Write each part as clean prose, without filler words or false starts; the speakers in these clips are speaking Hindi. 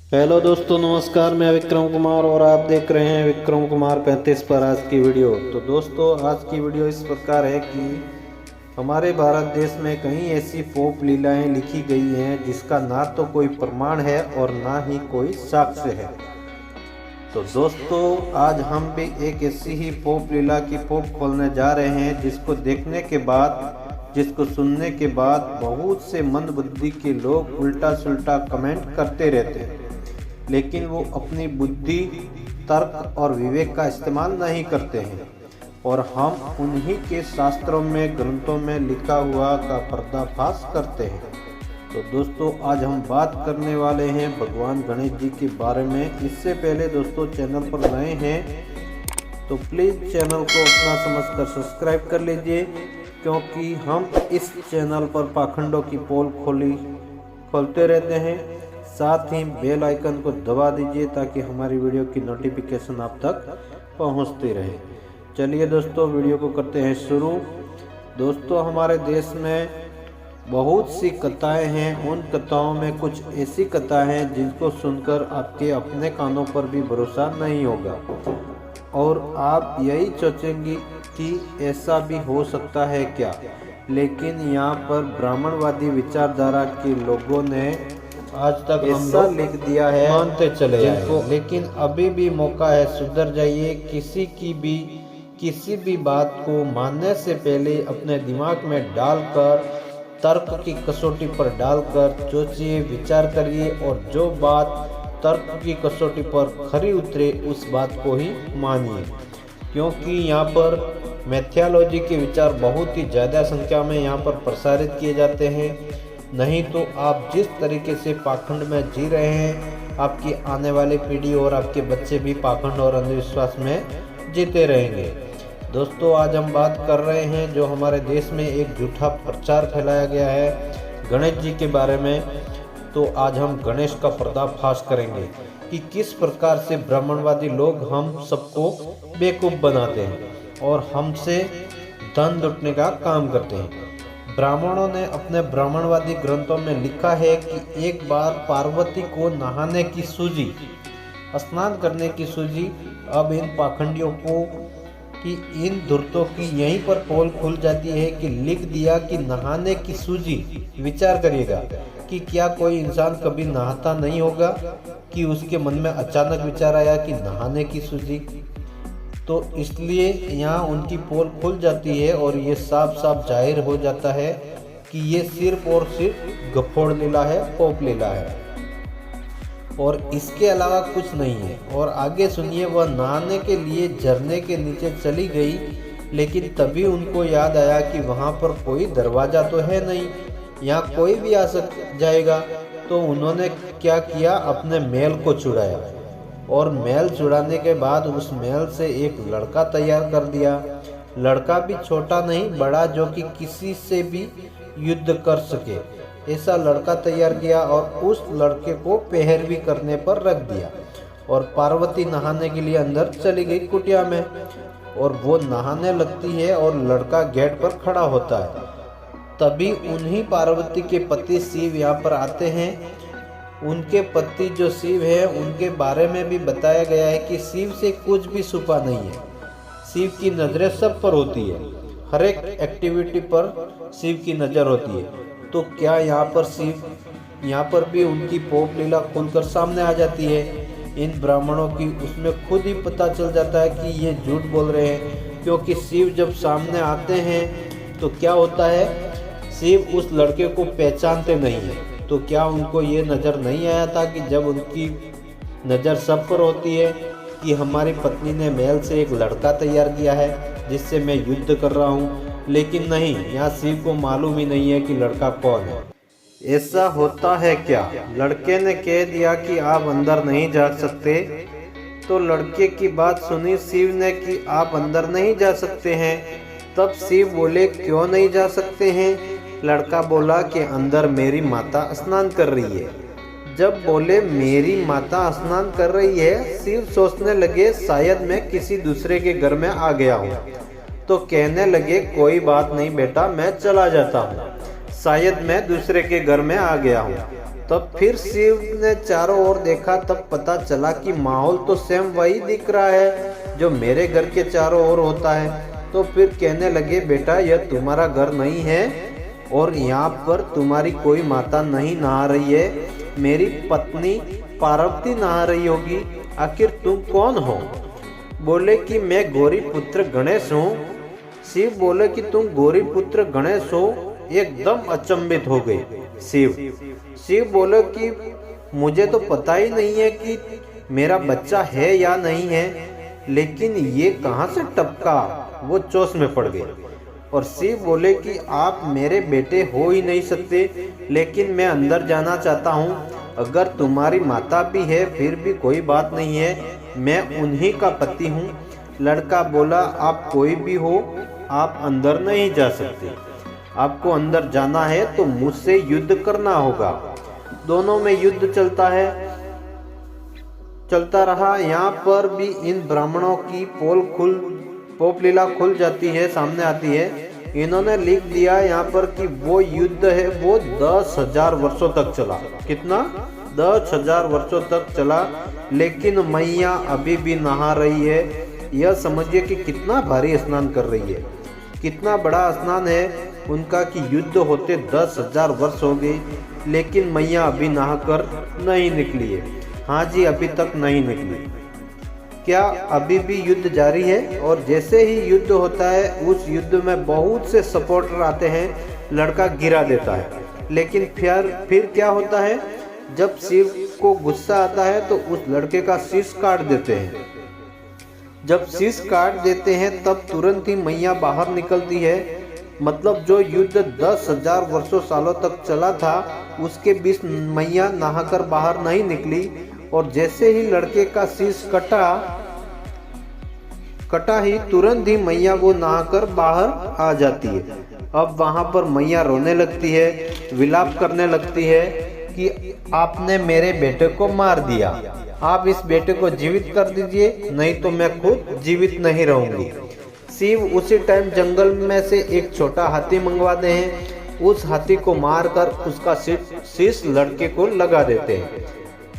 हेलो दोस्तों, नमस्कार। मैं विक्रम कुमार और आप देख रहे हैं विक्रम कुमार 35 पर आज की वीडियो। तो दोस्तों, आज की वीडियो इस प्रकार है कि हमारे भारत देश में कई ऐसी फोक लीलाएं लिखी गई हैं जिसका ना तो कोई प्रमाण है और ना ही कोई साक्ष्य है। तो दोस्तों, आज हम भी एक ऐसी ही फोक लीला की पोक खोलने जा रहे हैं जिसको देखने के बाद, जिसको सुनने के बाद बहुत से मंदबुद्धि के लोग उल्टा सुल्टा कमेंट करते रहते हैं, लेकिन वो अपनी बुद्धि, तर्क और विवेक का इस्तेमाल नहीं करते हैं और हम उन्हीं के शास्त्रों में, ग्रंथों में लिखा हुआ का पर्दाफाश करते हैं। तो दोस्तों, आज हम बात करने वाले हैं भगवान गणेश जी के बारे में। इससे पहले दोस्तों, चैनल पर नए हैं तो प्लीज़ चैनल को अपना समझकर सब्सक्राइब कर लीजिए, क्योंकि हम इस चैनल पर पाखंडों की पोल खोलते रहते हैं। साथ ही बेल आइकन को दबा दीजिए ताकि हमारी वीडियो की नोटिफिकेशन आप तक पहुंचती रहे। चलिए दोस्तों, वीडियो को करते हैं शुरू। दोस्तों, हमारे देश में बहुत सी कथाएं हैं। उन कथाओं में कुछ ऐसी कथाएं हैं जिनको सुनकर आपके अपने कानों पर भी भरोसा नहीं होगा और आप यही सोचेंगे कि ऐसा भी हो सकता है क्या। लेकिन यहाँ पर ब्राह्मणवादी विचारधारा के लोगों ने आज तक ऐसा लिख दिया है, मानते चले जिनको। लेकिन अभी भी मौका है, सुधर जाइए। किसी भी बात को मानने से पहले अपने दिमाग में डालकर, तर्क की कसौटी पर डालकर सोचिए, विचार करिए और जो बात तर्क की कसौटी पर खरी उतरे उस बात को ही मानिए, क्योंकि यहाँ पर मैथियोलॉजी के विचार बहुत ही ज़्यादा संख्या में यहाँ पर प्रसारित किए जाते हैं। नहीं तो आप जिस तरीके से पाखंड में जी रहे हैं, आपकी आने वाली पीढ़ी और आपके बच्चे भी पाखंड और अंधविश्वास में जीते रहेंगे। दोस्तों, आज हम बात कर रहे हैं जो हमारे देश में एक झूठा प्रचार फैलाया गया है गणेश जी के बारे में। तो आज हम गणेश का पर्दाफाश करेंगे कि किस प्रकार से ब्राह्मणवादी लोग हम सबको बेवकूफ़ बनाते हैं और हमसे धन लूटने का काम करते हैं। ब्राह्मणों ने अपने ब्राह्मणवादी ग्रंथों में लिखा है कि एक बार पार्वती को नहाने की सूझी, स्नान करने की सूझी। अब इन पाखंडियों को कि इन धूर्तों की यहीं पर पोल खुल जाती है कि लिख दिया कि नहाने की सूझी। विचार करिएगा कि क्या कोई इंसान कभी नहाता नहीं होगा कि उसके मन में अचानक विचार आया कि नहाने की सूझी। तो इसलिए यहाँ उनकी पोल खुल जाती है और ये साफ साफ जाहिर हो जाता है कि ये सिर्फ और सिर्फ गफोड़ लीला है, पोप लीला है और इसके अलावा कुछ नहीं है। और आगे सुनिए, वह नहाने के लिए झरने के नीचे चली गई, लेकिन तभी उनको याद आया कि वहाँ पर कोई दरवाज़ा तो है नहीं, यहाँ कोई भी आ जाएगा। तो उन्होंने क्या किया, अपने मैल को छुड़ाया और मैल छुड़ाने के बाद उस मैल से एक लड़का तैयार कर दिया। लड़का भी छोटा नहीं, बड़ा, जो कि किसी से भी युद्ध कर सके, ऐसा लड़का तैयार किया और उस लड़के को पैरवी करने पर रख दिया। और पार्वती नहाने के लिए अंदर चली गई कुटिया में और वो नहाने लगती है और लड़का गेट पर खड़ा होता है। तभी उन्हीं पार्वती के पति शिव यहाँ पर आते हैं। उनके पति जो शिव है, उनके बारे में भी बताया गया है कि शिव से कुछ भी छुपा नहीं है। शिव की नज़रें सब पर होती है, हर एक एक्टिविटी पर शिव की नज़र होती है। तो क्या यहाँ पर भी उनकी पोप लीला खुलकर सामने आ जाती है इन ब्राह्मणों की। उसमें खुद ही पता चल जाता है कि ये झूठ बोल रहे हैं, क्योंकि शिव जब सामने आते हैं तो क्या होता है, शिव उस लड़के को पहचानते नहीं है। तो क्या उनको ये नज़र नहीं आया था कि जब उनकी नज़र सब पर होती है कि हमारी पत्नी ने महल से एक लड़का तैयार किया है जिससे मैं युद्ध कर रहा हूँ, लेकिन नहीं, यहाँ शिव को मालूम ही नहीं है कि लड़का कौन है। ऐसा होता है क्या, लड़के ने कह दिया कि आप अंदर नहीं जा सकते, तो लड़के की बात सुनी शिव ने कि आप अंदर नहीं जा सकते हैं। तब शिव बोले, क्यों नहीं जा सकते हैं। लड़का बोला कि अंदर मेरी माता स्नान कर रही है। जब बोले मेरी माता स्नान कर रही है, शिव सोचने लगे शायद मैं किसी दूसरे के घर में आ गया हूँ। तो कहने लगे, कोई बात नहीं बेटा, मैं चला जाता हूँ, शायद मैं दूसरे के घर में आ गया हूँ। तब फिर शिव ने चारों ओर देखा, तब पता चला कि माहौल तो सेम वही दिख रहा है जो मेरे घर के चारों ओर होता है। तो फिर कहने लगे, बेटा यह तुम्हारा घर नहीं है और यहाँ पर तुम्हारी कोई माता नहीं नहा रही है, मेरी पत्नी पार्वती नहा रही होगी। आखिर तुम कौन हो? बोले कि मैं गौरी पुत्र गणेश हूँ। शिव बोले कि तुम गौरी पुत्र गणेश हो? एकदम अचंभित हो गए शिव बोले कि मुझे तो पता ही नहीं है कि मेरा बच्चा है या नहीं है, लेकिन ये कहाँ से टपका। वो जोश में पड़ गए और शिव बोले कि आप मेरे बेटे हो ही नहीं सकते, लेकिन मैं अंदर जाना चाहता हूँ। अगर तुम्हारी माता भी है फिर भी कोई बात नहीं है, मैं उन्हीं का पति हूँ। लड़का बोला, आप कोई भी हो, आप अंदर नहीं जा सकते। आपको अंदर जाना है तो मुझसे युद्ध करना होगा। दोनों में युद्ध चलता रहा। यहाँ पर भी इन ब्राह्मणों की पोप लीला खुल जाती है, सामने आती है। इन्होंने लिख दिया यहाँ पर कि वो युद्ध है वो 10,000 वर्षों तक चला। कितना? 10,000 वर्षों तक चला, लेकिन मैया अभी भी नहा रही है। यह समझिए कि कितना भारी स्नान कर रही है, कितना बड़ा स्नान है उनका कि युद्ध होते 10,000 वर्ष हो गए, लेकिन मैया अभी नहाकर नहीं निकली है। हाँ जी, अभी तक नहीं निकली। क्या अभी भी युद्ध जारी है? और जैसे ही युद्ध होता है, उस युद्ध में बहुत से सपोर्टर आते हैं, लड़का गिरा देता है। लेकिन फिर क्या होता है, जब शिव को गुस्सा आता है तो उस लड़के का शीश काट देते हैं। जब शीश काट देते हैं तब तुरंत ही मैया बाहर निकलती है। मतलब जो युद्ध 10,000 वर्षों सालों तक चला था, उसके बीच मैया नहाकर बाहर नहीं निकली। और जैसे ही लड़के का शीश कटा ही तुरंत ही मैया वो नहाकर बाहर आ जाती है। अब वहां पर मैया रोने लगती है, विलाप करने लगती है कि आपने मेरे बेटे को मार दिया, आप इस बेटे को जीवित कर दीजिए, नहीं तो मैं खुद जीवित नहीं रहूंगी। शिव उसी टाइम जंगल में से एक छोटा हाथी मंगवाते हैं। उस हाथी को मारकर उसका शीश लड़के को लगा देते हैं।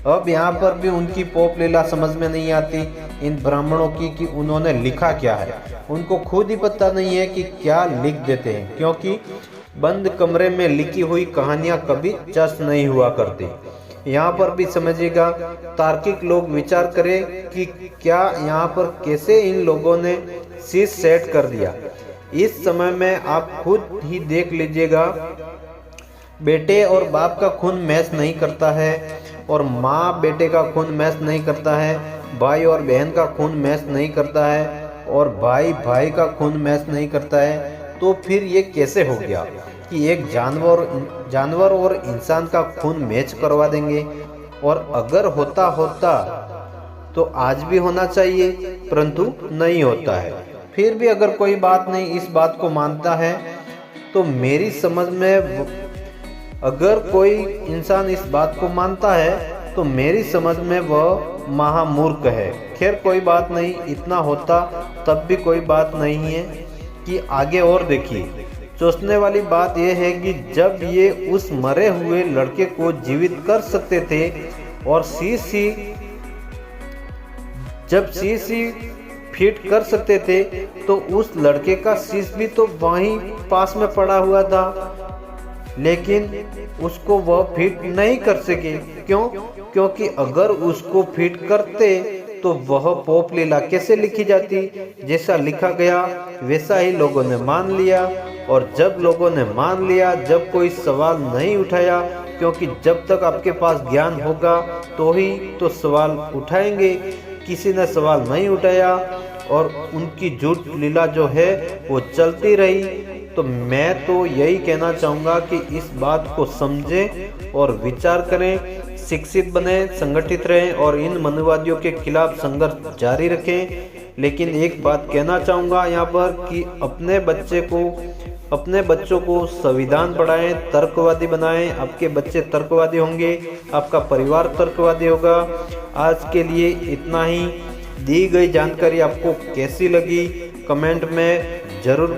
अब यहाँ पर भी उनकी पोप लीला समझ में नहीं आती इन ब्राह्मणों की कि उन्होंने लिखा क्या है। उनको खुद ही पता नहीं है कि क्या लिख देते हैं, क्योंकि बंद कमरे में लिखी हुई कहानियां कभी सच नहीं हुआ करती। यहाँ पर भी समझिएगा, तार्किक लोग विचार करें कि क्या यहाँ पर कैसे इन लोगों ने शीश सेट कर दिया। इस समय में आप खुद ही देख लीजिएगा, बेटे और बाप का खून मैच नहीं करता है, और माँ बेटे का खून मैच नहीं करता है, भाई और बहन का खून मैच नहीं करता है, और भाई भाई का खून मैच नहीं करता है। तो फिर ये कैसे हो गया कि एक जानवर और इंसान का खून मैच करवा देंगे? और अगर होता तो आज भी होना चाहिए, परंतु नहीं होता है। फिर भी अगर कोई बात नहीं इस बात को मानता है, तो मेरी समझ में अगर कोई इंसान इस बात को मानता है तो मेरी समझ में वह महामूर्ख है। खैर कोई बात नहीं, इतना होता तब भी कोई बात नहीं है कि आगे और देखिए। सोचने वाली बात यह है कि जब ये उस मरे हुए लड़के को जीवित कर सकते थे और जब शीश फिट कर सकते थे, तो उस लड़के का शीश भी तो वहीं पास में पड़ा हुआ था, लेकिन उसको वह फिट नहीं कर सके। क्यों? क्योंकि अगर उसको फिट करते तो वह पोप लीला कैसे लिखी जाती? जैसा लिखा गया वैसा ही लोगों ने मान लिया। और जब लोगों ने मान लिया, जब कोई सवाल नहीं उठाया, क्योंकि जब तक आपके पास ज्ञान होगा तो ही तो सवाल उठाएंगे। किसी ने सवाल नहीं उठाया और उनकी झूठ लीला जो है वो चलती रही। तो मैं तो यही कहना चाहूँगा कि इस बात को समझें और विचार करें, शिक्षित बने, संगठित रहें और इन मनोवादियों के खिलाफ संघर्ष जारी रखें। लेकिन एक बात कहना चाहूँगा यहाँ पर कि अपने बच्चों को संविधान पढ़ाएं, तर्कवादी बनाएं। आपके बच्चे तर्कवादी होंगे, आपका परिवार तर्कवादी होगा। आज के लिए इतना ही। दी गई जानकारी आपको कैसी लगी कमेंट में जरूर